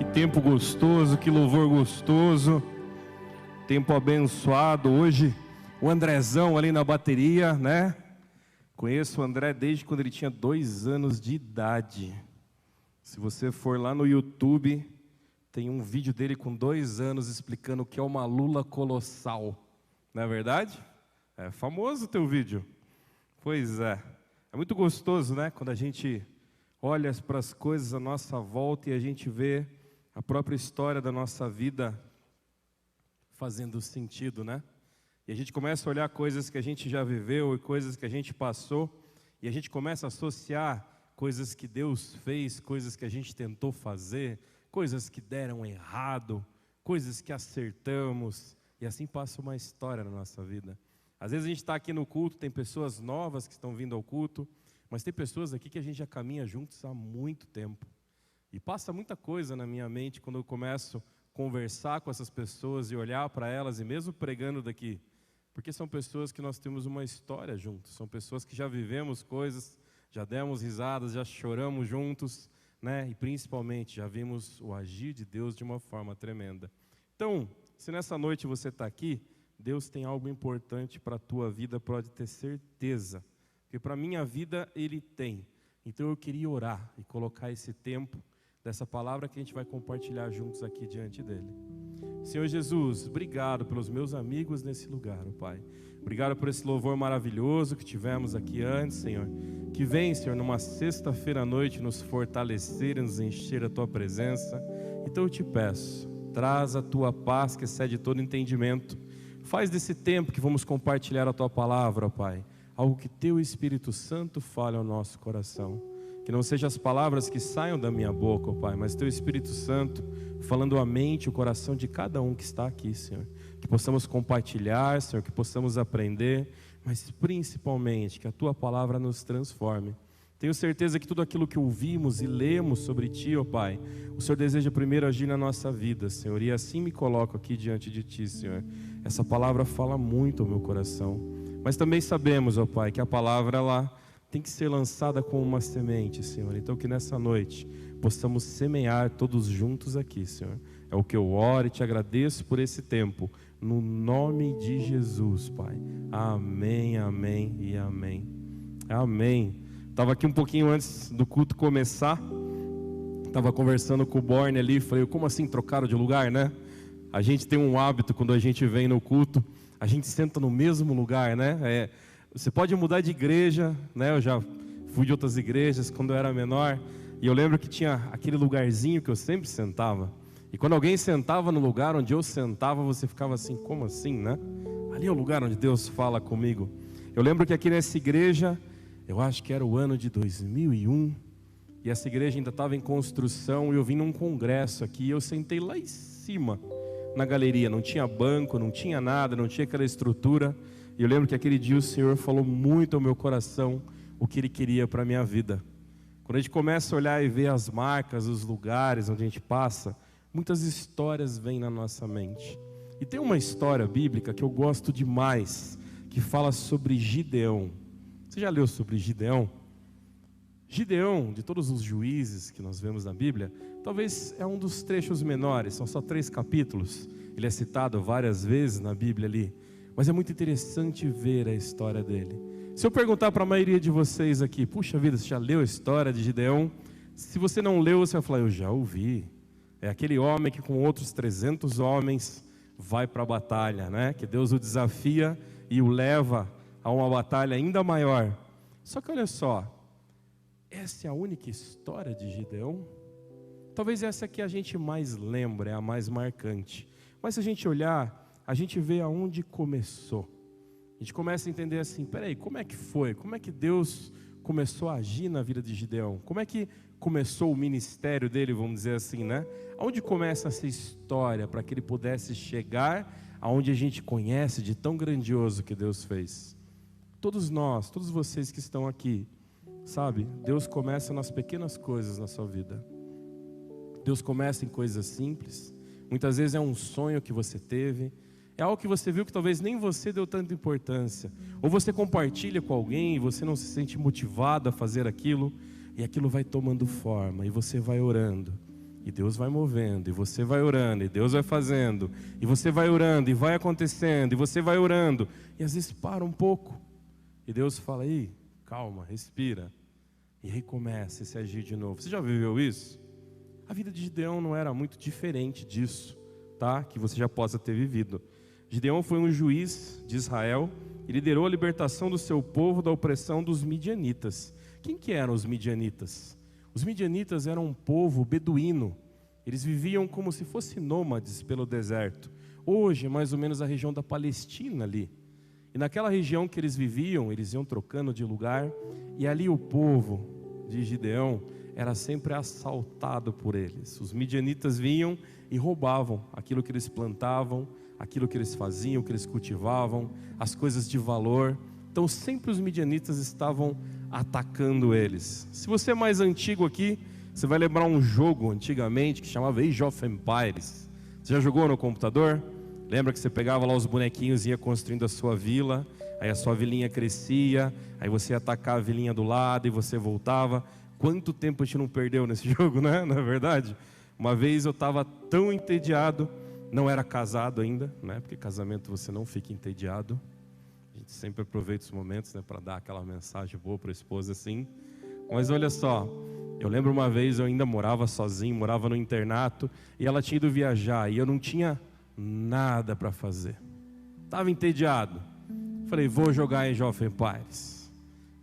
Que tempo gostoso, que louvor gostoso, tempo abençoado. Hoje o Andrezão ali na bateria, né? Conheço o André desde quando ele tinha 2 anos de idade. Se você for lá no YouTube, tem um vídeo dele com 2 anos explicando o que é uma lula colossal. Não é verdade? É famoso o teu vídeo. Pois é. É muito gostoso, né? Quando a gente olha para as coisas à nossa volta e a gente vê a própria história da nossa vida fazendo sentido, né? E a gente começa a olhar coisas que a gente já viveu e coisas que a gente passou, e a gente começa a associar coisas que Deus fez, coisas que a gente tentou fazer, coisas que deram errado, coisas que acertamos, e assim passa uma história na nossa vida. Às vezes a gente está aqui no culto, tem pessoas novas que estão vindo ao culto, mas tem pessoas aqui que a gente já caminha juntos há muito tempo. E passa muita coisa na minha mente quando eu começo a conversar com essas pessoas e olhar para elas, e mesmo pregando daqui, porque são pessoas que nós temos uma história juntos, são pessoas que já vivemos coisas, já demos risadas, já choramos juntos, né? E principalmente já vimos o agir de Deus de uma forma tremenda. Então, se nessa noite você está aqui, Deus tem algo importante para a tua vida, pode ter certeza, porque para a minha vida Ele tem. Então eu queria orar e colocar esse tempo dessa palavra que a gente vai compartilhar juntos aqui diante dEle. Senhor Jesus, obrigado pelos meus amigos nesse lugar, ó Pai. Obrigado por esse louvor maravilhoso que tivemos aqui antes, Senhor. Que vem, Senhor, numa sexta-feira à noite nos fortalecer e nos encher a Tua presença. Então eu te peço, traz a Tua paz que excede todo entendimento. Faz desse tempo que vamos compartilhar a Tua palavra, ó Pai, algo que Teu Espírito Santo fale ao nosso coração. Que não sejam as palavras que saiam da minha boca, ó Pai, mas Teu Espírito Santo falando a mente, o coração de cada um que está aqui, Senhor. Que possamos compartilhar, Senhor, que possamos aprender, mas principalmente que a Tua palavra nos transforme. Tenho certeza que tudo aquilo que ouvimos e lemos sobre Ti, ó Pai, o Senhor deseja primeiro agir na nossa vida, Senhor, e assim me coloco aqui diante de Ti, Senhor. Essa palavra fala muito ao meu coração, mas também sabemos, ó Pai, que a palavra, ela tem que ser lançada como uma semente, Senhor. Então que nessa noite possamos semear todos juntos aqui, Senhor. É o que eu oro e te agradeço por esse tempo, no nome de Jesus, Pai. Amém, amém e amém. Amém. Estava aqui um pouquinho antes do culto começar, estava conversando com o Borne ali, falei, como assim trocaram de lugar, né? A gente tem um hábito, quando a gente vem no culto, a gente senta no mesmo lugar, né? Você pode mudar de igreja, né? Eu já fui de outras igrejas quando eu era menor, e eu lembro que tinha aquele lugarzinho que eu sempre sentava. E quando alguém sentava no lugar onde eu sentava, você ficava assim, como assim, né? Ali é o lugar onde Deus fala comigo. Eu lembro que aqui nessa igreja, eu acho que era o ano de 2001, e essa igreja ainda estava em construção, e eu vim num congresso aqui, e eu sentei lá em cima, na galeria, não tinha banco, não tinha nada, não tinha aquela estrutura. E eu lembro que aquele dia o Senhor falou muito ao meu coração o que Ele queria para a minha vida. Quando a gente começa a olhar e ver as marcas, os lugares onde a gente passa, muitas histórias vêm na nossa mente. E tem uma história bíblica que eu gosto demais, que fala sobre Gideão. Você já leu sobre Gideão? Gideão, de todos os juízes que nós vemos na Bíblia, talvez é um dos trechos menores, são só 3 capítulos. Ele é citado várias vezes na Bíblia ali. Mas é muito interessante ver a história dele. Se eu perguntar para a maioria de vocês aqui, puxa vida, você já leu a história de Gideão? Se você não leu, você vai falar, eu já ouvi. É aquele homem que com outros 300 homens vai para a batalha, né? Que Deus o desafia e o leva a uma batalha ainda maior. Só que olha só, essa é a única história de Gideão? Talvez essa que a gente mais lembra, é a mais marcante. Mas se a gente olhar, a gente vê aonde começou. A gente começa a entender assim, peraí, como é que foi? Como é que Deus começou a agir na vida de Gideão? Como é que começou o ministério dele, vamos dizer assim, né? Aonde começa essa história para que ele pudesse chegar aonde a gente conhece de tão grandioso que Deus fez? Todos nós, todos vocês que estão aqui, sabe? Deus começa nas pequenas coisas na sua vida. Deus começa em coisas simples. Muitas vezes é um sonho que você teve, é algo que você viu que talvez nem você deu tanta importância. Ou você compartilha com alguém e você não se sente motivado a fazer aquilo, e aquilo vai tomando forma, e você vai orando. E Deus vai movendo, e você vai orando, e Deus vai fazendo, e você vai orando, e vai acontecendo, e você vai orando, e às vezes para um pouco, e Deus fala, aí, calma, respira, e aí começa a se agir de novo. Você já viveu isso? A vida de Gideão não era muito diferente disso, tá? Que você já possa ter vivido. Gideão foi um juiz de Israel, e liderou a libertação do seu povo da opressão dos midianitas. Quem que eram os midianitas? Os midianitas eram um povo beduíno. Eles viviam como se fossem nômades pelo deserto. Hoje, mais ou menos a região da Palestina ali. E naquela região que eles viviam, eles iam trocando de lugar. E ali o povo de Gideão era sempre assaltado por eles. Os midianitas vinham e roubavam aquilo que eles plantavam, aquilo que eles faziam, que eles cultivavam, as coisas de valor. Então sempre os midianitas estavam atacando eles. Se você é mais antigo aqui, você vai lembrar um jogo antigamente que chamava Age of Empires. Você já jogou no computador? Lembra que você pegava lá os bonequinhos e ia construindo a sua vila, aí a sua vilinha crescia, aí você ia atacar a vilinha do lado e você voltava. Quanto tempo a gente não perdeu nesse jogo, né? Não é verdade? Uma vez eu estava tão entediado, não era casado ainda, né? Porque casamento você não fica entediado. A gente sempre aproveita os momentos, né, para dar aquela mensagem boa para a esposa assim. Mas olha só, eu lembro uma vez eu ainda morava sozinho, morava no internato, e ela tinha ido viajar, e eu não tinha nada para fazer. Estava entediado. Falei, vou jogar em Age of Empires.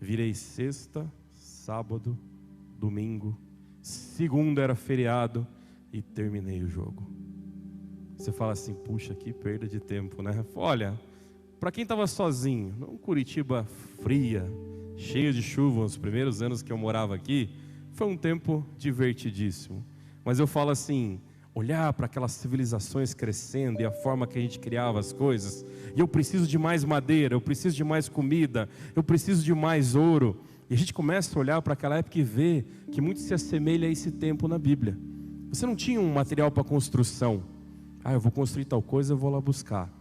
Virei sexta, sábado, domingo, segunda era feriado, e terminei o jogo. Você fala assim, puxa, que perda de tempo, né? Olha, para quem estava sozinho, num Curitiba fria, cheio de chuva, nos primeiros anos que eu morava aqui, foi um tempo divertidíssimo. Mas eu falo assim, olhar para aquelas civilizações crescendo e a forma que a gente criava as coisas, e eu preciso de mais madeira, eu preciso de mais comida, eu preciso de mais ouro, e a gente começa a olhar para aquela época e ver que muito se assemelha a esse tempo na Bíblia. Você não tinha um material para construção. Eu vou construir tal coisa, eu vou lá buscar.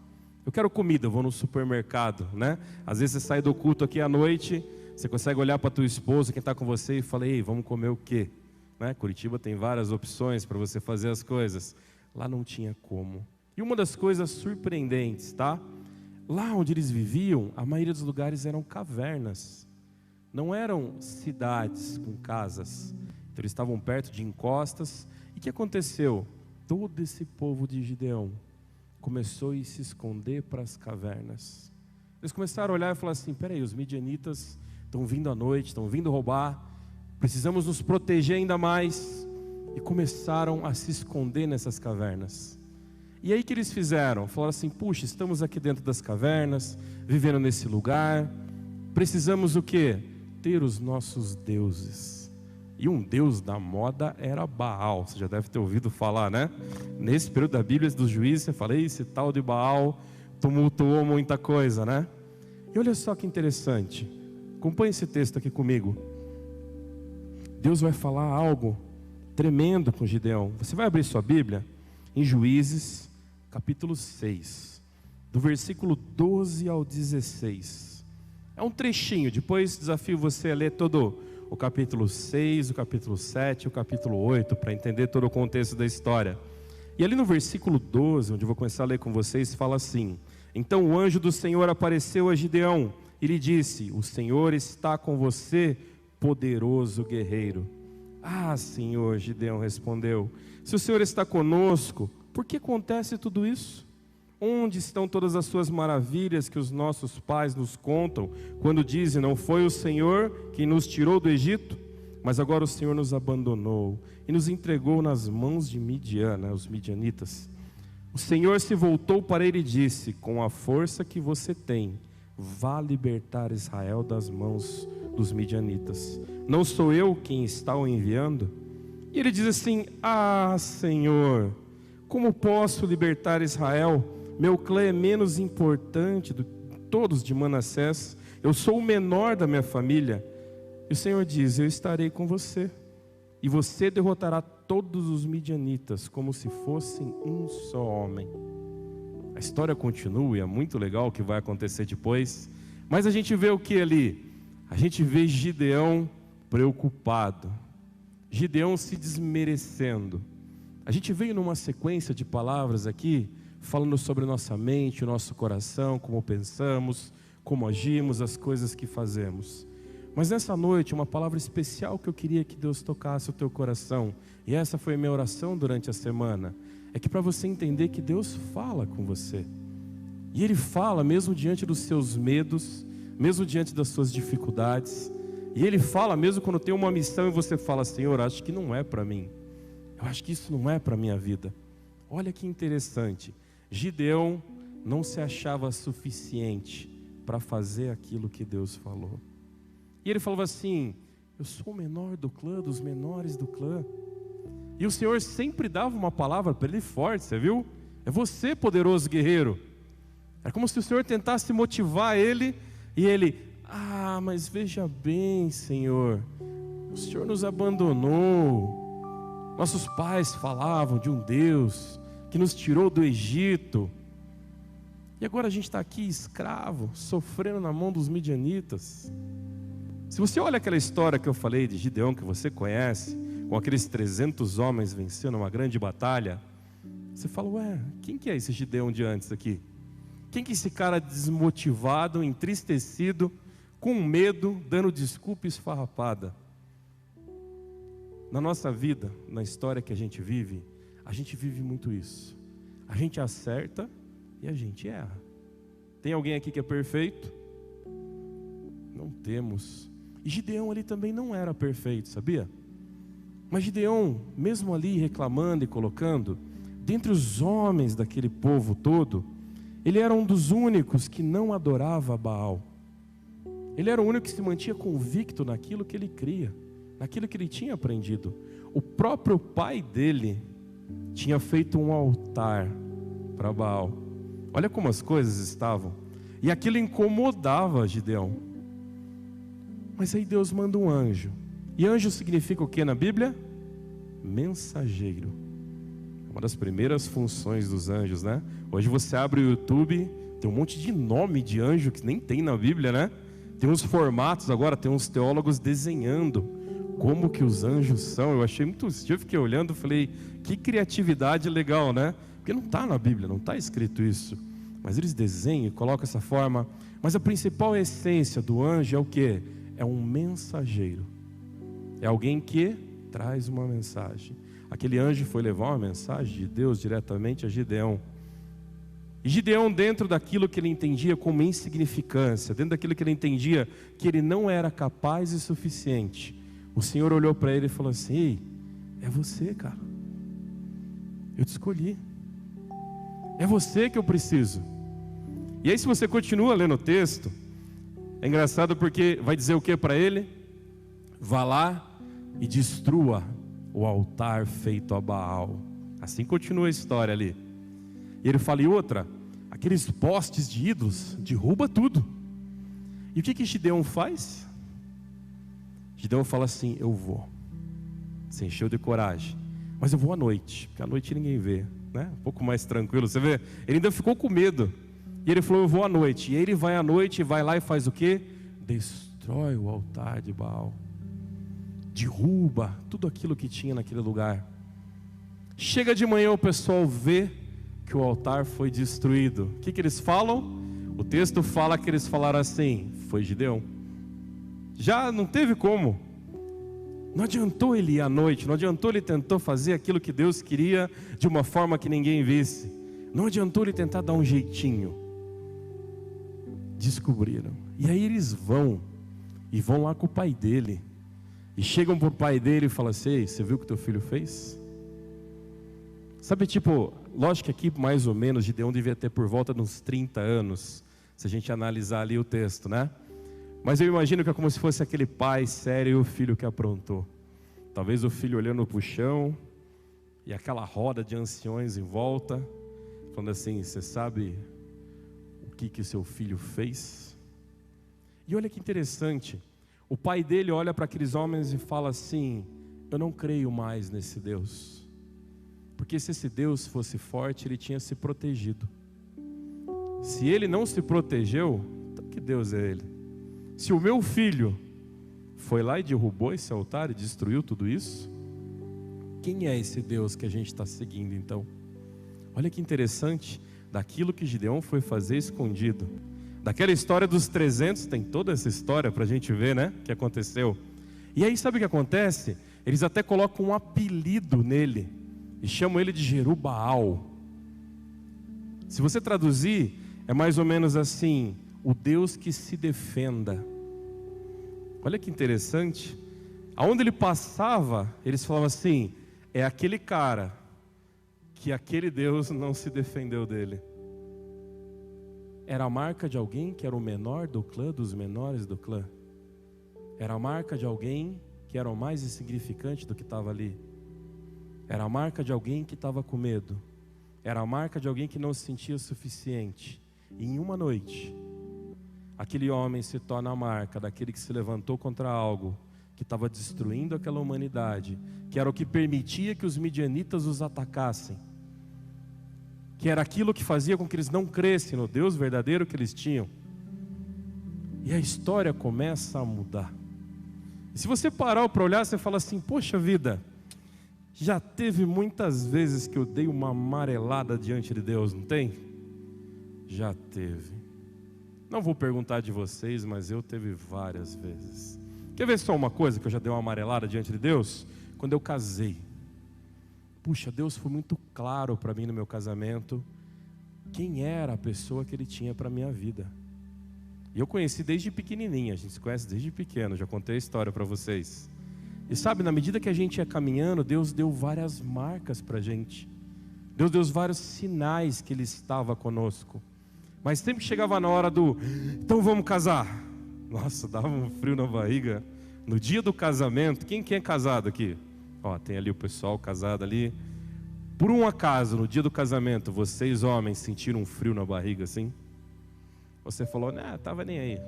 Eu quero comida, eu vou no supermercado, né? Às vezes você sai do culto aqui à noite, você consegue olhar para tua esposa, quem está com você, e fala, ei, vamos comer o quê? Né? Curitiba tem várias opções para você fazer as coisas. Lá não tinha como. E uma das coisas surpreendentes, tá? Lá onde eles viviam, a maioria dos lugares eram cavernas. Não eram cidades com casas. Então eles estavam perto de encostas. E o que aconteceu? Todo esse povo de Gideão começou a se esconder para as cavernas. Eles começaram a olhar e falar assim, peraí, os midianitas estão vindo à noite, estão vindo roubar, precisamos nos proteger ainda mais. E começaram a se esconder nessas cavernas. E aí que eles fizeram? Falaram assim, puxa, estamos aqui dentro das cavernas, vivendo nesse lugar, precisamos o quê? Ter os nossos deuses. E um deus da moda era Baal. Você já deve ter ouvido falar, né? Nesse período da Bíblia dos Juízes, você fala, esse tal de Baal tumultuou muita coisa, né? E olha só que interessante. Acompanhe esse texto aqui comigo. Deus vai falar algo tremendo com Gideão. Você vai abrir sua Bíblia em Juízes, capítulo 6, do versículo 12 ao 16. É um trechinho, depois desafio você a ler todo o capítulo 6, o capítulo 7, o capítulo 8, para entender todo o contexto da história. E ali no versículo 12, onde eu vou começar a ler com vocês, fala assim: então o anjo do Senhor apareceu a Gideão e lhe disse, o Senhor está com você, poderoso guerreiro. Senhor, Gideão respondeu, se o Senhor está conosco, por que acontece tudo isso? Onde estão todas as suas maravilhas que os nossos pais nos contam, quando dizem, não foi o Senhor quem nos tirou do Egito? Mas agora o Senhor nos abandonou e nos entregou nas mãos de Midian, os midianitas. O Senhor se voltou para ele e disse, com a força que você tem, vá libertar Israel das mãos dos midianitas. Não sou eu quem está o enviando? E ele diz assim, Senhor, como posso libertar Israel? Meu clã é menos importante do que todos de Manassés. Eu sou o menor da minha família. E o Senhor diz, eu estarei com você. E você derrotará todos os midianitas, como se fossem um só homem. A história continua e é muito legal o que vai acontecer depois. Mas a gente vê o que ali? A gente vê Gideão preocupado. Gideão se desmerecendo. A gente veio numa sequência de palavras aqui, falando sobre nossa mente, o nosso coração, como pensamos, como agimos, as coisas que fazemos. Mas nessa noite, uma palavra especial que eu queria que Deus tocasse o teu coração, e essa foi a minha oração durante a semana, é que para você entender que Deus fala com você. E Ele fala mesmo diante dos seus medos, mesmo diante das suas dificuldades. E Ele fala mesmo quando tem uma missão e você fala: Senhor, acho que não é para mim. Eu acho que isso não é para a minha vida. Olha que interessante. Gideão não se achava suficiente para fazer aquilo que Deus falou. E ele falava assim: eu sou o menor do clã, dos menores do clã. E o Senhor sempre dava uma palavra para ele forte, você viu? É você, poderoso guerreiro. É como se o Senhor tentasse motivar ele. E ele: mas veja bem, Senhor, o Senhor nos abandonou. Nossos pais falavam de um Deus que nos tirou do Egito. E agora a gente está aqui escravo, sofrendo na mão dos midianitas. Se você olha aquela história que eu falei de Gideão, que você conhece, com aqueles 300 homens vencendo uma grande batalha, você fala: quem que é esse Gideão de antes aqui? Quem que é esse cara desmotivado, entristecido, com medo, dando desculpa esfarrapada? Na nossa vida, na história que a gente vive muito isso. A gente acerta e a gente erra. Tem alguém aqui que é perfeito? Não temos. E Gideão ali também não era perfeito, sabia? Mas Gideão, mesmo ali reclamando e colocando, dentre os homens daquele povo todo, ele era um dos únicos que não adorava Baal. Ele era o único que se mantinha convicto naquilo que ele cria, naquilo que ele tinha aprendido. O próprio pai dele tinha feito um altar para Baal. Olha como as coisas estavam. E aquilo incomodava Gideão. Mas aí Deus manda um anjo. E anjo significa o que na Bíblia? Mensageiro. Uma das primeiras funções dos anjos, né? Hoje você abre o YouTube, tem um monte de nome de anjo que nem tem na Bíblia, né? Tem uns formatos agora, tem uns teólogos desenhando como que os anjos são. Eu achei muito... Eu fiquei olhando e falei: que criatividade legal, né? Porque não está na Bíblia, não está escrito isso. Mas eles desenham e colocam essa forma. Mas a principal essência do anjo é o quê? É um mensageiro. É alguém que traz uma mensagem. Aquele anjo foi levar uma mensagem de Deus diretamente a Gideão. E Gideão, dentro daquilo que ele entendia como insignificância, dentro daquilo que ele entendia que ele não era capaz e suficiente, o Senhor olhou para ele e falou assim: ei, é você, cara. Eu te escolhi. É você que eu preciso. E aí, se você continua lendo o texto, é engraçado porque vai dizer o que para ele? Vá lá e destrua o altar feito a Baal. Assim continua a história ali. E ele fala: e outra, aqueles postes de ídolos, derruba tudo. E o que Gideão faz? Gideão fala assim: eu vou. Se encheu de coragem. Mas eu vou à noite, porque à noite ninguém vê, né? Um pouco mais tranquilo, você vê? Ele ainda ficou com medo. E ele falou: eu vou à noite. E aí ele vai à noite e vai lá e faz o quê? Destrói o altar de Baal. Derruba tudo aquilo que tinha naquele lugar. Chega de manhã, o pessoal vê que o altar foi destruído. O que eles falam? O texto fala que eles falaram assim: foi Gideão. Já não teve como. Não adiantou ele ir à noite, não adiantou ele tentar fazer aquilo que Deus queria de uma forma que ninguém visse. Não adiantou ele tentar dar um jeitinho. Descobriram. E aí eles vão lá com o pai dele. E chegam para o pai dele e falam assim: ei, você viu o que teu filho fez? Sabe, tipo, lógico que aqui mais ou menos Gideão devia ter por volta de uns 30 anos, se a gente analisar ali o texto, né? Mas eu imagino que é como se fosse aquele pai sério e o filho que aprontou. Talvez o filho olhando para o chão e aquela roda de anciões em volta, falando assim: você sabe o que seu filho fez? E olha que interessante, o pai dele olha para aqueles homens e fala assim: eu não creio mais nesse Deus. Porque se esse Deus fosse forte, ele tinha se protegido. Se ele não se protegeu, então que Deus é ele? Se o meu filho foi lá e derrubou esse altar e destruiu tudo isso, quem é esse Deus que a gente está seguindo então? Olha que interessante, daquilo que Gideão foi fazer escondido. Daquela história dos 300, tem toda essa história para a gente ver, né? O que aconteceu. E aí sabe o que acontece? Eles até colocam um apelido nele e chamam ele de Jerubaal. Se você traduzir, é mais ou menos assim: o Deus que se defenda. Olha que interessante. Aonde ele passava, eles falavam assim: é aquele cara que aquele Deus não se defendeu dele. Era a marca de alguém que era o menor do clã, dos menores do clã. Era a marca de alguém que era o mais insignificante do que estava ali. Era a marca de alguém que estava com medo. Era a marca de alguém que não se sentia o suficiente. E em uma noite, aquele homem se torna a marca daquele que se levantou contra algo que estava destruindo aquela humanidade, que era o que permitia que os midianitas os atacassem, que era aquilo que fazia com que eles não crescem no Deus verdadeiro que eles tinham. E a história começa a mudar. E se você parar para olhar, você fala assim: poxa vida, já teve muitas vezes que eu dei uma amarelada diante de Deus, não tem? Já teve. Não vou perguntar de vocês, mas eu teve várias vezes. Quer ver só uma coisa que eu já dei uma amarelada diante de Deus? Quando eu casei. Puxa, Deus foi muito claro para mim no meu casamento quem era a pessoa que Ele tinha para a minha vida. E eu conheci desde pequenininha, a gente se conhece desde pequeno, já contei a história para vocês. E sabe, na medida que a gente ia caminhando, Deus deu várias marcas para a gente. Deus deu vários sinais que Ele estava conosco. Mas sempre que chegava na hora do, então vamos casar. Nossa, dava um frio na barriga. No dia do casamento, quem é casado aqui? Ó, tem ali o pessoal casado ali. Por um acaso, no dia do casamento, vocês homens sentiram um frio na barriga assim? Você falou, né, tava nem aí.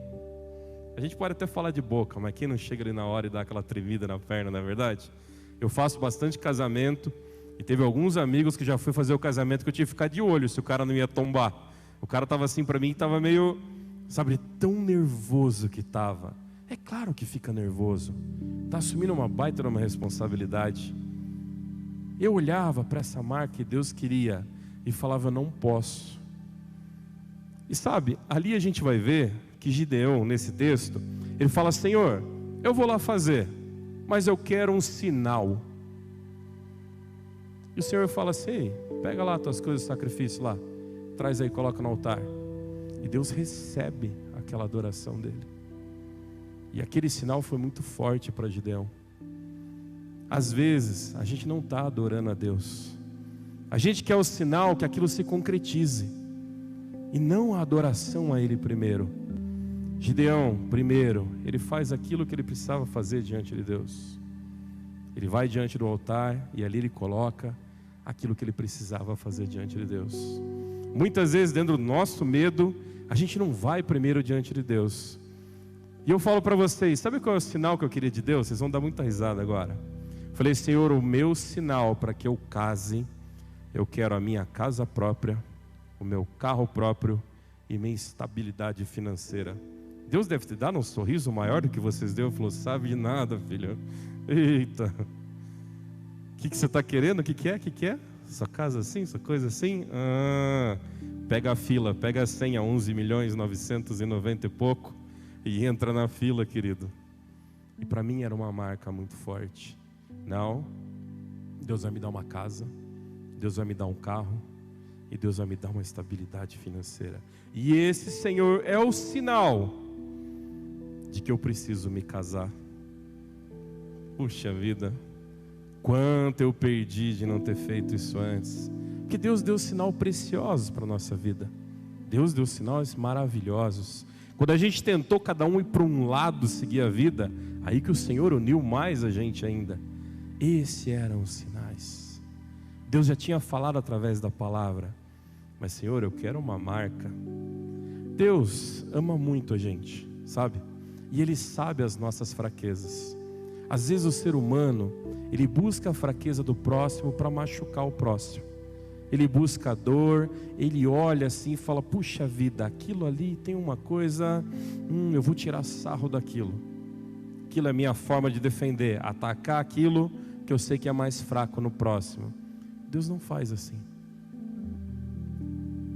A gente pode até falar de boca, mas quem não chega ali na hora e dá aquela tremida na perna, não é verdade? Eu faço bastante casamento e teve alguns amigos que já fui fazer o casamento que eu tive que ficar de olho se o cara não ia tombar. O cara tava assim para mim, tava meio, sabe, tão nervoso que tava. É claro que fica nervoso. Está assumindo uma baita uma responsabilidade. Eu olhava para essa marca que Deus queria e falava, eu não posso. E sabe, ali a gente vai ver que Gideão, nesse texto, ele fala, Senhor, eu vou lá fazer, mas eu quero um sinal. E o Senhor fala assim, pega lá as tuas coisas de sacrifício lá, traz aí, coloca no altar. E Deus recebe aquela adoração dele. E aquele sinal foi muito forte para Gideão. Às vezes, a gente não está adorando a Deus. A gente quer o sinal que aquilo se concretize. E não a adoração a Ele primeiro. Gideão, primeiro, ele faz aquilo que ele precisava fazer diante de Deus. Ele vai diante do altar e ali ele coloca aquilo que ele precisava fazer diante de Deus. Muitas vezes, dentro do nosso medo, a gente não vai primeiro diante de Deus. E eu falo para vocês, sabe qual é o sinal que eu queria de Deus? Vocês vão dar muita risada agora. Falei, Senhor, o meu sinal para que eu case, eu quero a minha casa própria, o meu carro próprio e minha estabilidade financeira. Deus deve te dar um sorriso maior do que vocês deu. Falou, sabe de nada, filho. Eita. O que você está querendo? O que é? Sua casa assim? Sua coisa assim? Pega a fila, pega a senha, 11.990 e pouco. E entra na fila, querido. E para mim era uma marca muito forte. Não, Deus vai me dar uma casa, Deus vai me dar um carro, e Deus vai me dar uma estabilidade financeira. E esse, Senhor, é o sinal de que eu preciso me casar. Puxa vida, quanto eu perdi de não ter feito isso antes. Porque Deus deu sinal preciosos para a nossa vida. Deus deu sinais maravilhosos. Quando a gente tentou cada um ir para um lado seguir a vida, aí que o Senhor uniu mais a gente ainda. Esses eram os sinais. Deus já tinha falado através da palavra. Mas Senhor, eu quero uma marca. Deus ama muito a gente, sabe? E Ele sabe as nossas fraquezas. Às vezes o ser humano, ele busca a fraqueza do próximo para machucar o próximo. Ele busca a dor, ele olha assim e fala, puxa vida, aquilo ali tem uma coisa, eu vou tirar sarro daquilo. Aquilo é a minha forma de defender, atacar aquilo porque eu sei que é mais fraco no próximo. Deus não faz assim.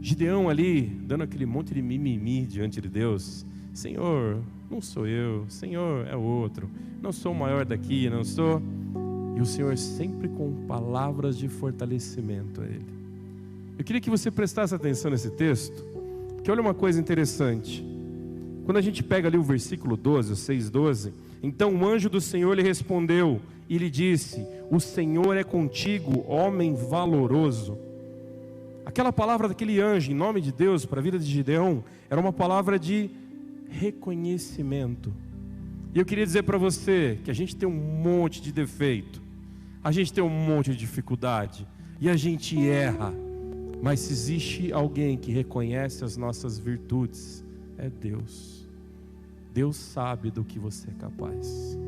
Gideão ali, dando aquele monte de mimimi diante de Deus. Senhor, não sou eu, Senhor é outro, não sou o maior daqui, não sou. E o Senhor sempre com palavras de fortalecimento a ele. Eu queria que você prestasse atenção nesse texto, porque olha uma coisa interessante. Quando a gente pega ali o versículo 12, o 6:12, então o anjo do Senhor lhe respondeu e lhe disse: o Senhor é contigo, homem valoroso. Aquela palavra daquele anjo, em nome de Deus, para a vida de Gideão, era uma palavra de reconhecimento. E eu queria dizer para você que a gente tem um monte de defeito, a gente tem um monte de dificuldade, e a gente erra, mas se existe alguém que reconhece as nossas virtudes, é Deus. Deus sabe do que você é capaz.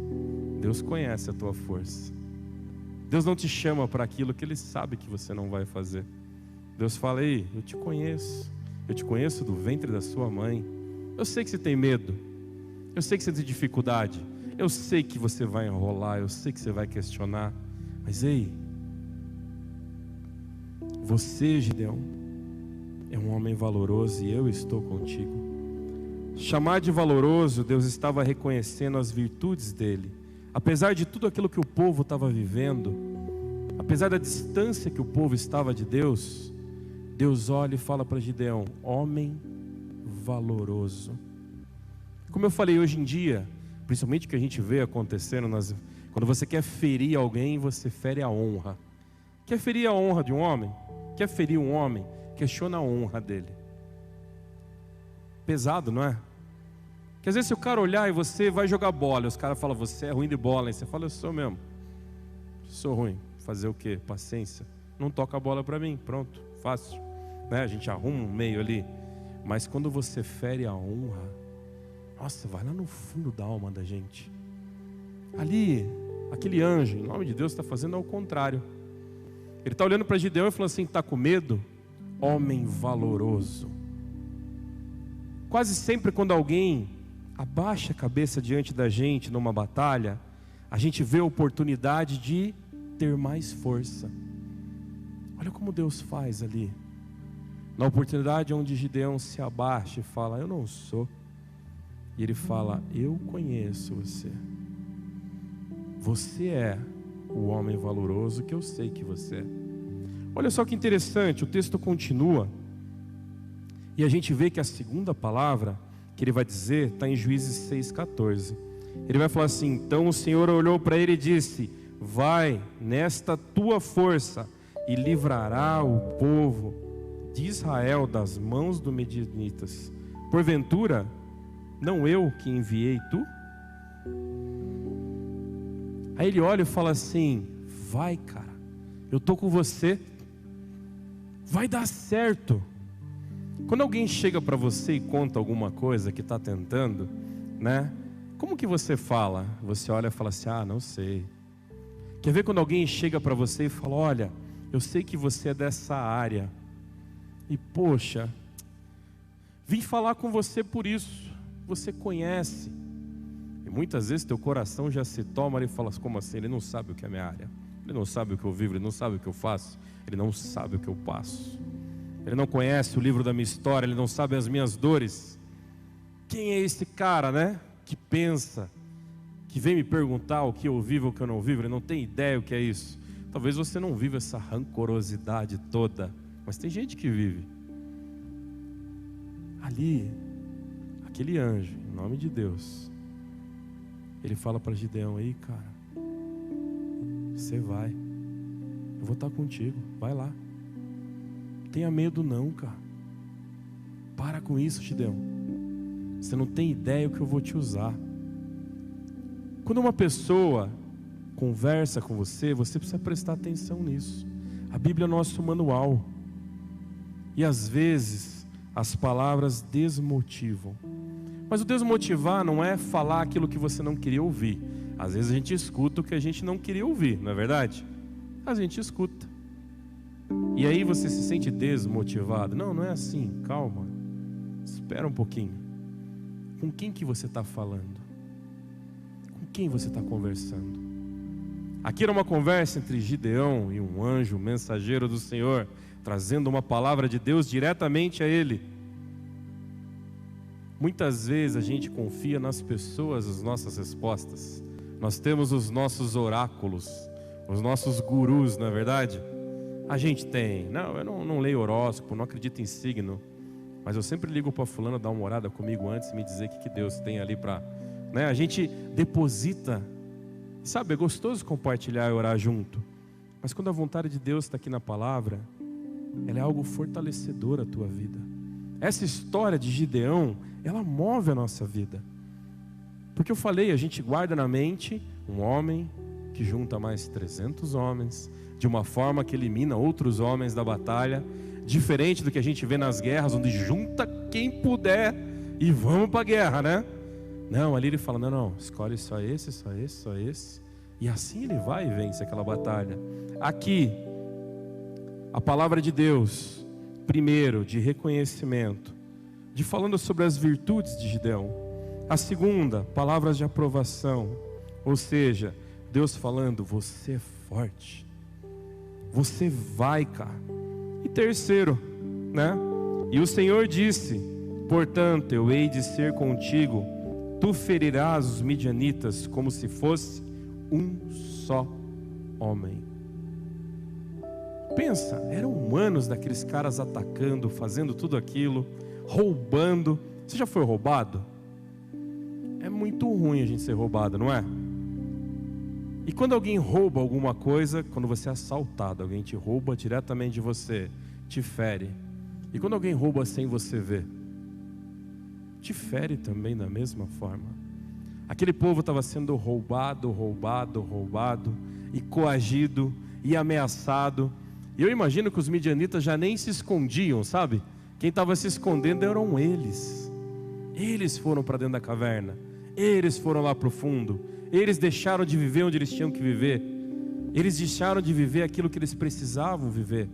Deus conhece a tua força. Deus não te chama para aquilo que Ele sabe que você não vai fazer. Deus fala: ei, eu te conheço do ventre da sua mãe. Eu sei que você tem medo, eu sei que você tem dificuldade, eu sei que você vai enrolar, eu sei que você vai questionar, mas ei, você, Gideão, é um homem valoroso e eu estou contigo. Chamar de valoroso, Deus estava reconhecendo as virtudes dele. Apesar de tudo aquilo que o povo estava vivendo, apesar da distância que o povo estava de Deus, Deus olha e fala para Gideão: homem valoroso. Como eu falei, hoje em dia, principalmente o que a gente vê acontecendo, quando você quer ferir alguém, você fere a honra. Quer ferir a honra de um homem? Quer ferir um homem? Questiona a honra dele. Pesado, não é? Porque às vezes se o cara olhar e você vai jogar bola, e os caras falam: você é ruim de bola, e você fala: eu sou mesmo, sou ruim. Fazer o quê? Paciência. Não toca a bola para mim, pronto, fácil, né? A gente arruma um meio ali. Mas quando você fere a honra, nossa, vai lá no fundo da alma da gente. Ali, aquele anjo, em nome de Deus, está fazendo ao contrário. Ele está olhando para Gideão e falando assim: está com medo? Homem valoroso. Quase sempre quando alguém abaixa a cabeça diante da gente numa batalha, a gente vê a oportunidade de ter mais força. Olha como Deus faz ali. Na oportunidade onde Gideão se abaixa e fala: eu não sou. E ele fala: eu conheço você. Você é o homem valoroso que eu sei que você é. Olha só que interessante, o texto continua. E a gente vê que a segunda palavra que ele vai dizer está em Juízes 6,14. Ele vai falar assim: então o Senhor olhou para ele e disse: vai nesta tua força e livrará o povo de Israel das mãos dos medianitas. Porventura, não eu que enviei tu? Aí ele olha e fala assim: vai, cara, eu estou com você, vai dar certo. Quando alguém chega para você e conta alguma coisa que está tentando, né? Como que você fala? Você olha e fala assim: ah, não sei. Quer ver quando alguém chega para você e fala: olha, eu sei que você é dessa área, e poxa, vim falar com você por isso, você conhece. E muitas vezes teu coração já se toma e fala: como assim? Ele não sabe o que é minha área, ele não sabe o que eu vivo, ele não sabe o que eu faço, ele não sabe o que eu passo, ele não conhece o livro da minha história, ele não sabe as minhas dores. Quem é esse cara, né? Que pensa, que vem me perguntar o que eu vivo, o que eu não vivo. Ele não tem ideia o que é isso. Talvez você não viva essa rancorosidade toda, mas tem gente que vive. Ali, aquele anjo, em nome de Deus, ele fala para Gideão: aí, cara, você vai, eu vou estar contigo, vai lá. Tenha medo não, cara. Para com isso, Gideão. Você não tem ideia o que eu vou te usar. Quando uma pessoa conversa com você, você precisa prestar atenção nisso. A Bíblia é nosso manual. E às vezes as palavras desmotivam. Mas o desmotivar não é falar aquilo que você não queria ouvir. Às vezes a gente escuta o que a gente não queria ouvir, não é verdade? A gente escuta. E aí você se sente desmotivado. Não, não é assim, calma. Espera um pouquinho. Com quem que você está falando? Com quem você está conversando? Aqui era uma conversa entre Gideão e um anjo, mensageiro do Senhor, trazendo uma palavra de Deus diretamente a ele. Muitas vezes a gente confia nas pessoas as nossas respostas. Nós temos os nossos oráculos, os nossos gurus, não é verdade? A gente tem. Não, eu não leio horóscopo, não acredito em signo, mas eu sempre ligo para fulano dar uma orada comigo antes e me dizer o que Deus tem ali para... A gente deposita. Sabe, é gostoso compartilhar e orar junto, mas quando a vontade de Deus está aqui na palavra, ela é algo fortalecedor à tua vida. Essa história de Gideão, ela move a nossa vida. Porque eu falei, a gente guarda na mente um homem que junta mais 300 homens, de uma forma que elimina outros homens da batalha, diferente do que a gente vê nas guerras, onde junta quem puder e vamos para a guerra, né? Não, ali ele fala, não, escolhe só esse, só esse, só esse. E assim ele vai e vence aquela batalha. Aqui, a palavra de Deus, primeiro, de reconhecimento, de falando sobre as virtudes de Gideão. A segunda, palavras de aprovação, ou seja, Deus falando, você é forte, você vai, cara. E terceiro, e o Senhor disse, portanto, eu hei de ser contigo, tu ferirás os midianitas como se fosse um só homem. Pensa, eram humanos daqueles caras atacando, fazendo tudo aquilo, roubando. Você já foi roubado? É muito ruim a gente ser roubado, não é? E quando alguém rouba alguma coisa, quando você é assaltado, alguém te rouba diretamente de você, te fere. E quando alguém rouba sem você ver, te fere também da mesma forma. Aquele povo estava sendo roubado, e coagido, e ameaçado. E eu imagino que os midianitas já nem se escondiam, sabe? Quem estava se escondendo eram eles. Eles foram para dentro da caverna, eles foram lá para o fundo, eles deixaram de viver onde eles tinham que viver, eles deixaram de viver aquilo que eles precisavam viver,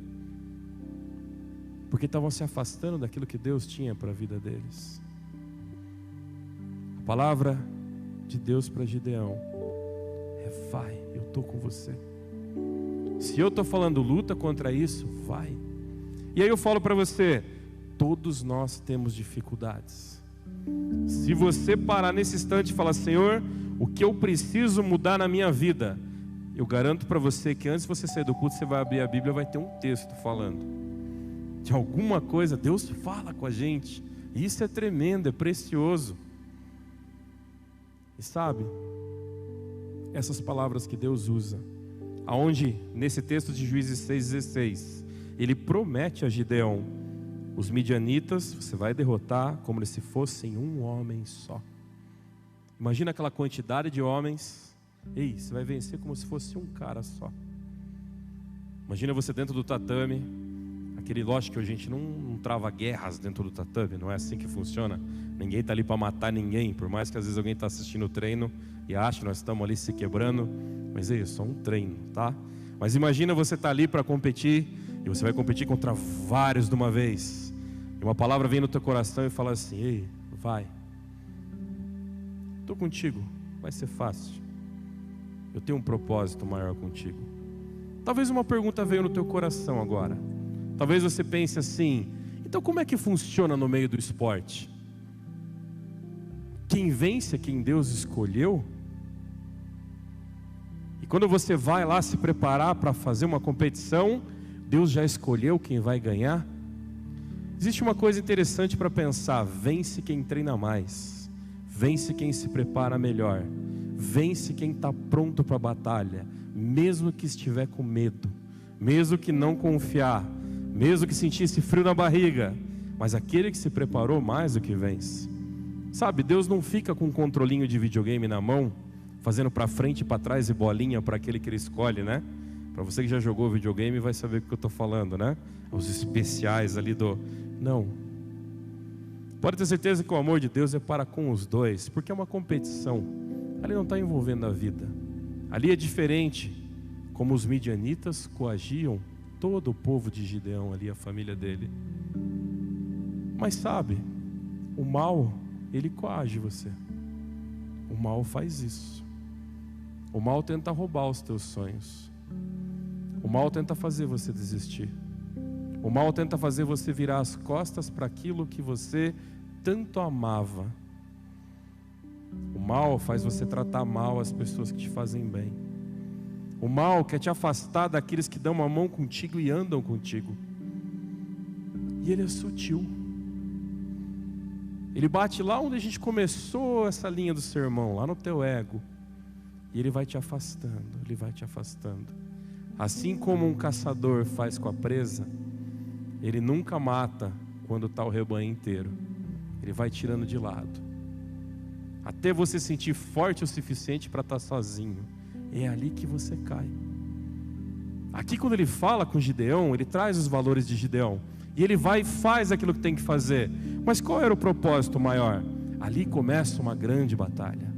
porque estavam se afastando daquilo que Deus tinha para a vida deles. A palavra de Deus para Gideão é: vai, eu estou com você. Se eu estou falando luta contra isso, vai. E aí eu falo para você, todos nós temos dificuldades. Se você parar nesse instante e falar: Senhor, o que eu preciso mudar na minha vida? Eu garanto para você que antes de você sair do culto, você vai abrir a Bíblia e vai ter um texto falando de alguma coisa. Deus fala com a gente, e isso é tremendo, é precioso. E sabe, essas palavras que Deus usa, aonde nesse texto de Juízes 6,16, ele promete a Gideão: os midianitas você vai derrotar como se fossem um homem só. Imagina aquela quantidade de homens. Ei, você vai vencer como se fosse um cara só. Imagina você dentro do tatame. Lógico que a gente não trava guerras dentro do tatame, não é assim que funciona. Ninguém está ali para matar ninguém, por mais que às vezes alguém está assistindo o treino e acha que nós estamos ali se quebrando, mas é só um treino, tá? Mas imagina você estar ali para competir, e você vai competir contra vários de uma vez, e uma palavra vem no teu coração e fala assim: ei, vai, estou contigo, vai ser fácil, eu tenho um propósito maior contigo. Talvez uma pergunta veio no teu coração agora. Talvez você pense assim: então como é que funciona no meio do esporte? Quem vence é quem Deus escolheu? E quando você vai lá se preparar para fazer uma competição, Deus já escolheu quem vai ganhar? Existe uma coisa interessante para pensar: vence quem treina mais, vence quem se prepara melhor, vence quem está pronto para a batalha, mesmo que estiver com medo, mesmo que não confiar, mesmo que sentisse frio na barriga, mas aquele que se preparou mais do que vence. Sabe, Deus não fica com um controlinho de videogame na mão, fazendo para frente e para trás e bolinha para aquele que ele escolhe, né? Para você que já jogou videogame vai saber o que eu estou falando, né? Os especiais ali do... Não. Pode ter certeza que o amor de Deus é para com os dois, porque é uma competição. Ali não está envolvendo a vida. Ali é diferente, como os midianitas coagiam todo o povo de Gideão ali, a família dele. Mas sabe, o mal, ele coage você. O mal faz isso. O mal tenta roubar os teus sonhos. O mal tenta fazer você desistir. O mal tenta fazer você virar as costas para aquilo que você tanto amava. O mal faz você tratar mal as pessoas que te fazem bem. O mal quer te afastar daqueles que dão a mão contigo e andam contigo. E ele é sutil. Ele bate lá onde a gente começou essa linha do sermão, lá no teu ego. E ele vai te afastando, ele vai te afastando. Assim como um caçador faz com a presa, ele nunca mata quando está o rebanho inteiro. Ele vai tirando de lado. Até você sentir forte o suficiente para estar sozinho. É ali que você cai. Aqui quando ele fala com Gideão, ele traz os valores de Gideão. E ele vai e faz aquilo que tem que fazer. Mas qual era o propósito maior? Ali começa uma grande batalha.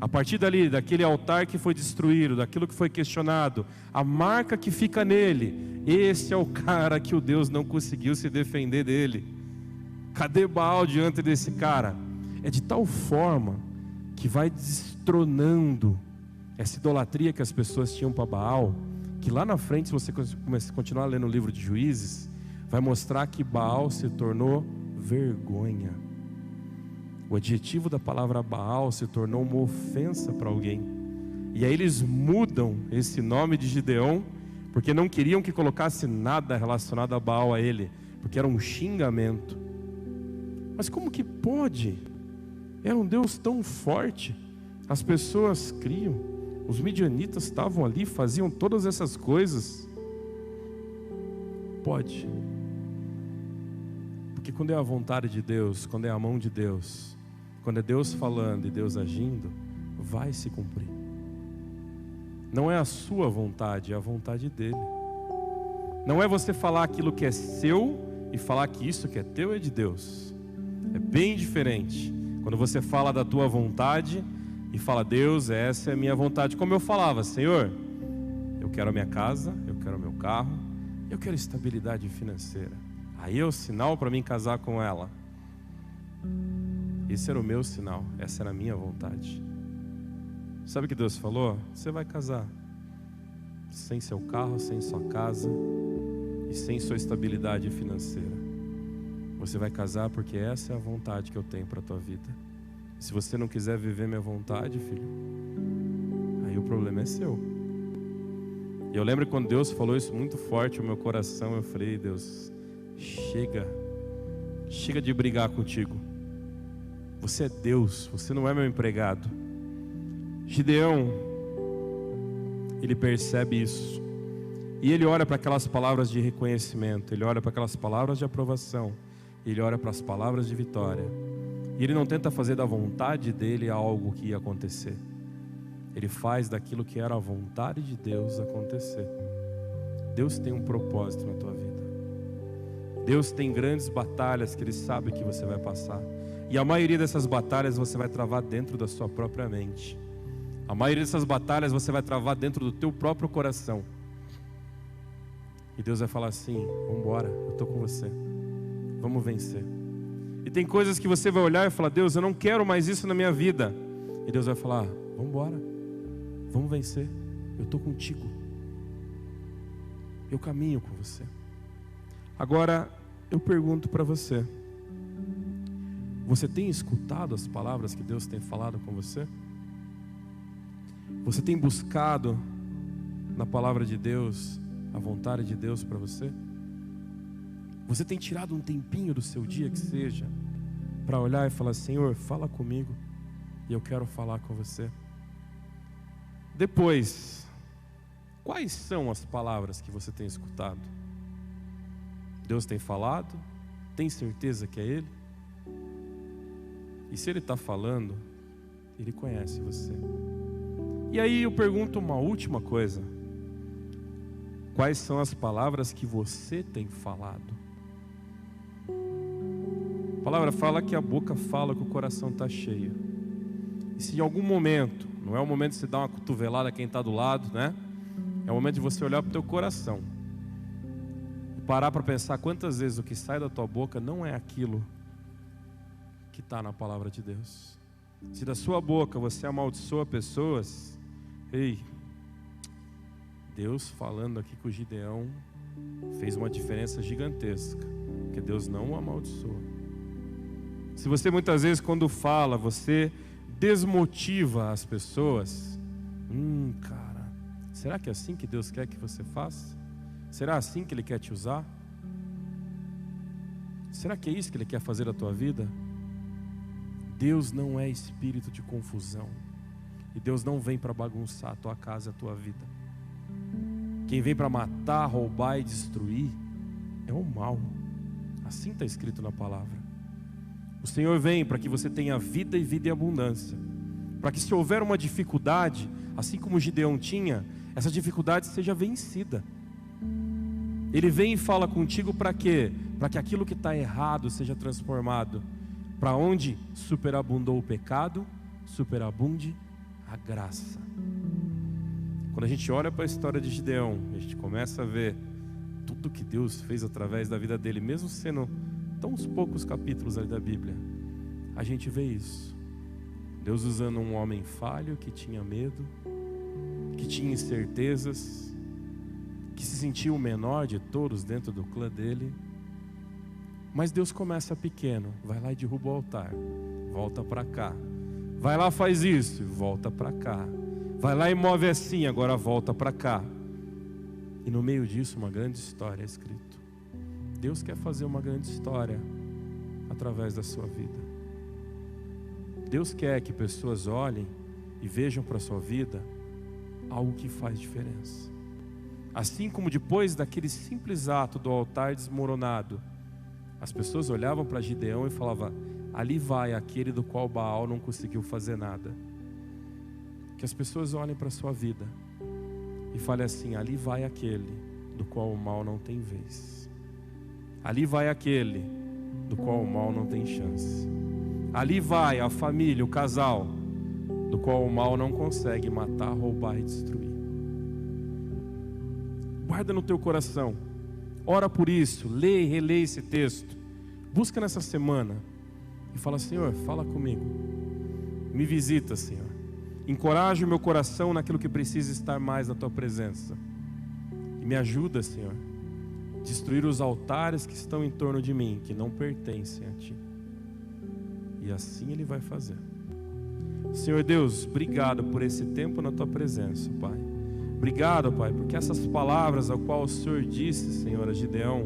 A partir dali, daquele altar que foi destruído, daquilo que foi questionado, a marca que fica nele, esse é o cara que o Deus não conseguiu se defender dele. Cadê Baal diante desse cara? É de tal forma que vai destronando essa idolatria que as pessoas tinham para Baal, que lá na frente, se você continuar lendo o livro de Juízes, vai mostrar que Baal se tornou vergonha. O adjetivo da palavra Baal se tornou uma ofensa para alguém. E aí eles mudam esse nome de Gideão, porque não queriam que colocasse nada relacionado a Baal a ele, porque era um xingamento. Mas como que pode? Era um Deus tão forte. As pessoas criam. Os midianitas estavam ali, faziam todas essas coisas. Pode. Porque quando é a vontade de Deus, quando é a mão de Deus, quando é Deus falando e Deus agindo, vai se cumprir. Não é a sua vontade, é a vontade dele. Não é você falar aquilo que é seu e falar que isso que é teu é de Deus. É bem diferente. Quando você fala da tua vontade e fala, Deus, essa é a minha vontade. Como eu falava, Senhor, eu quero a minha casa, eu quero o meu carro, eu quero estabilidade financeira. Aí é o sinal para mim casar com ela. Esse era o meu sinal, essa era a minha vontade. Sabe o que Deus falou? Você vai casar sem seu carro, sem sua casa e sem sua estabilidade financeira. Você vai casar porque essa é a vontade que eu tenho para a tua vida. Se você não quiser viver minha vontade, filho, aí o problema é seu. E eu lembro que quando Deus falou isso muito forte no meu coração, eu falei, Deus, chega de brigar contigo. Você é Deus, você não é meu empregado. Gideão, ele percebe isso. E ele olha para aquelas palavras de reconhecimento, ele olha para aquelas palavras de aprovação, ele olha para as palavras de vitória. E ele não tenta fazer da vontade dele algo que ia acontecer. Ele faz daquilo que era a vontade de Deus acontecer. Deus tem um propósito na tua vida. Deus tem grandes batalhas que Ele sabe que você vai passar. E a maioria dessas batalhas você vai travar dentro da sua própria mente. A maioria dessas batalhas você vai travar dentro do teu próprio coração. E Deus vai falar assim, vamos embora, eu estou com você. Vamos vencer. E tem coisas que você vai olhar e falar, Deus, eu não quero mais isso na minha vida. E Deus vai falar, vamos embora, vamos vencer. Eu estou contigo. Eu caminho com você. Agora, eu pergunto para você. Você tem escutado as palavras que Deus tem falado com você? Você tem buscado na palavra de Deus a vontade de Deus para você? Você tem tirado um tempinho do seu dia que seja para olhar e falar, Senhor, fala comigo e eu quero falar com você. Depois, quais são as palavras que você tem escutado? Deus tem falado? Tem certeza que é Ele? E se Ele está falando, Ele conhece você. E aí eu pergunto uma última coisa. Quais são as palavras que você tem falado? A palavra fala que a boca fala que o coração está cheio. E se em algum momento, não é o momento de você dar uma cotovelada a quem está do lado, né? É o momento de você olhar para o teu coração e parar para pensar quantas vezes o que sai da tua boca não é aquilo que está na palavra de Deus. Se da sua boca você amaldiçoa pessoas, Ei, Deus falando aqui com o Gideão fez uma diferença gigantesca, porque Deus não o amaldiçoa. Se você muitas vezes quando fala, você desmotiva as pessoas, cara, será que é assim que Deus quer que você faça? Será assim que Ele quer te usar? Será que é isso que Ele quer fazer na tua vida? Deus não é espírito de confusão, e Deus não vem para bagunçar a tua casa e a tua vida. Quem vem para matar, roubar e destruir é o mal. Assim está escrito na palavra. O Senhor vem para que você tenha vida e vida em abundância, para que se houver uma dificuldade, assim como Gideão tinha, essa dificuldade seja vencida. Ele vem e fala contigo para quê? Para que aquilo que está errado seja transformado. Para onde superabundou o pecado, superabunde a graça. Quando a gente olha para a história de Gideão, a gente começa a ver tudo que Deus fez através da vida dele, mesmo sendo tão poucos capítulos ali da Bíblia, a gente vê isso. Deus usando um homem falho, que tinha medo, que tinha incertezas, que se sentia o menor de todos dentro do clã dele. Mas Deus começa pequeno, vai lá e derruba o altar, volta para cá. Vai lá, faz isso, volta para cá. Vai lá e move assim, agora volta para cá. E no meio disso uma grande história é escrito. Deus quer fazer uma grande história através da sua vida. Deus quer que pessoas olhem e vejam para a sua vida algo que faz diferença. Assim como depois daquele simples ato do altar desmoronado, as pessoas olhavam para Gideão e falavam: ali vai aquele do qual Baal não conseguiu fazer nada. Que as pessoas olhem para a sua vida e falem assim: ali vai aquele do qual o mal não tem vez. Ali vai aquele do qual o mal não tem chance. Ali vai a família, o casal, do qual o mal não consegue matar, roubar e destruir. Guarda no teu coração, ora por isso, lê e relê esse texto. Busca nessa semana e fala: Senhor, fala comigo, me visita, Senhor. Encoraja o meu coração naquilo que precisa estar mais na tua presença. E me ajuda, Senhor, a destruir os altares que estão em torno de mim, que não pertencem a Ti. E assim Ele vai fazer. Senhor Deus, obrigado por esse tempo na Tua presença, Pai. Obrigado, Pai, porque essas palavras ao qual o Senhor disse, Senhor, a Gideão,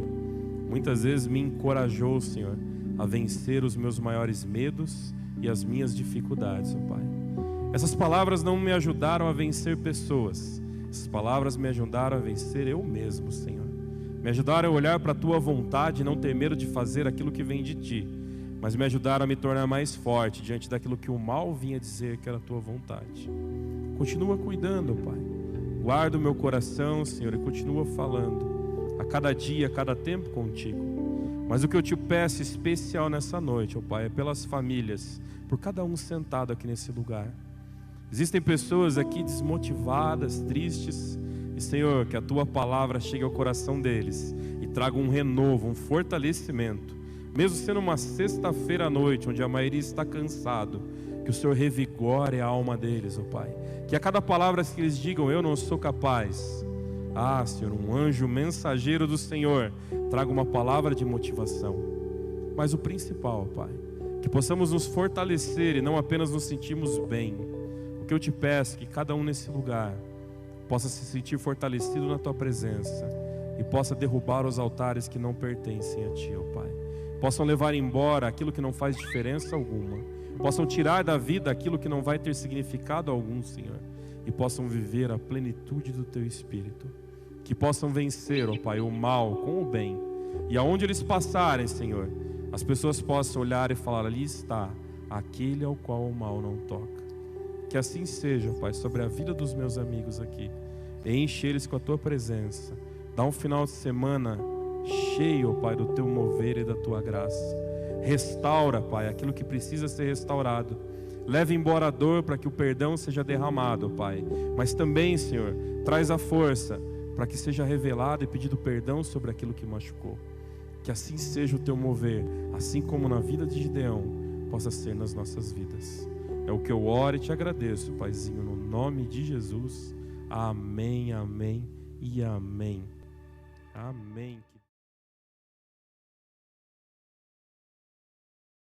muitas vezes me encorajou, Senhor, a vencer os meus maiores medos e as minhas dificuldades, ó Pai. Essas palavras não me ajudaram a vencer pessoas. Essas palavras me ajudaram a vencer eu mesmo, Senhor. Me ajudaram a olhar para a Tua vontade e não ter medo de fazer aquilo que vem de Ti. Mas me ajudaram a me tornar mais forte diante daquilo que o mal vinha dizer que era a Tua vontade. Continua cuidando, Pai. Guarda o meu coração, Senhor, e continua falando a cada dia, a cada tempo contigo. Mas o que eu te peço especial nessa noite, ó Pai, é pelas famílias, por cada um sentado aqui nesse lugar. Existem pessoas aqui desmotivadas, tristes, e Senhor, que a Tua palavra chegue ao coração deles e traga um renovo, um fortalecimento. Mesmo sendo uma sexta-feira à noite, onde a maioria está cansado, que o Senhor revigore a alma deles, ó Pai. Que a cada palavra que eles digam: eu não sou capaz. Ah, Senhor, um anjo mensageiro do Senhor traga uma palavra de motivação. Mas o principal, Pai, que possamos nos fortalecer e não apenas nos sentirmos bem. O que eu te peço é que cada um nesse lugar possa se sentir fortalecido na Tua presença e possa derrubar os altares que não pertencem a Ti, ó Pai. Possam levar embora aquilo que não faz diferença alguma. Possam tirar da vida aquilo que não vai ter significado algum, Senhor. E possam viver a plenitude do Teu Espírito. Que possam vencer, ó Pai, o mal com o bem. E aonde eles passarem, Senhor, as pessoas possam olhar e falar: ali está aquele ao qual o mal não toca. Que assim seja, Pai, sobre a vida dos meus amigos aqui. Enche eles com a Tua presença. Dá um final de semana cheio, Pai, do Teu mover e da Tua graça. Restaura, Pai, aquilo que precisa ser restaurado. Leva embora a dor para que o perdão seja derramado, Pai. Mas também, Senhor, traz a força para que seja revelado e pedido perdão sobre aquilo que machucou. Que assim seja o Teu mover, assim como na vida de Gideão, possa ser nas nossas vidas. É o que eu oro e te agradeço, Paizinho, no nome de Jesus. Amém, amém e amém. Amém.